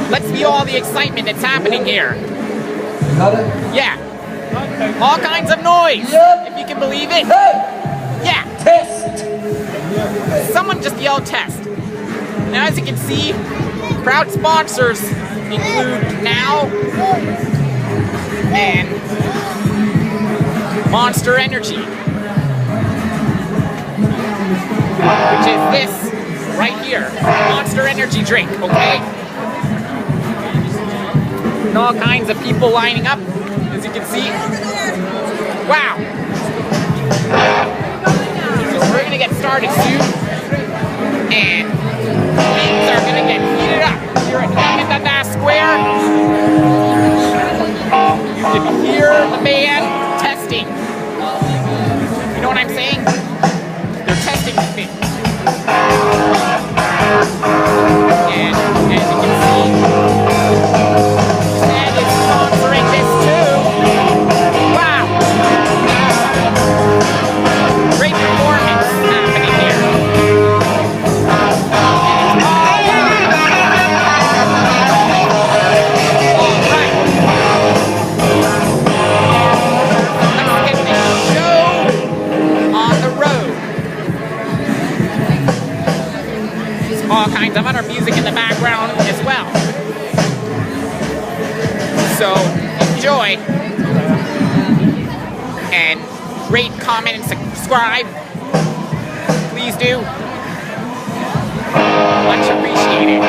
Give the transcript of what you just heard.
Let's view all the excitement that's happening here. Yeah. All kinds of noise, if you can believe it. Yeah. Test. Someone just yelled test. Now, as you can see, crowd sponsors include Now and Monster Energy, which is this right here, Monster Energy drink, okay? And all kinds of people lining up, as you can see. Wow. So we're gonna get started soon, and things are gonna get heated up here at Haagen-Dazs Square. You can hear the band testing. You know what I'm saying? They're testing the thing. And as you can see, Ted is sponsoring this too. Wow! Great performance happening here. All kinds of other music in the background as well. So enjoy and rate, comment, and subscribe. Please do. Much appreciated.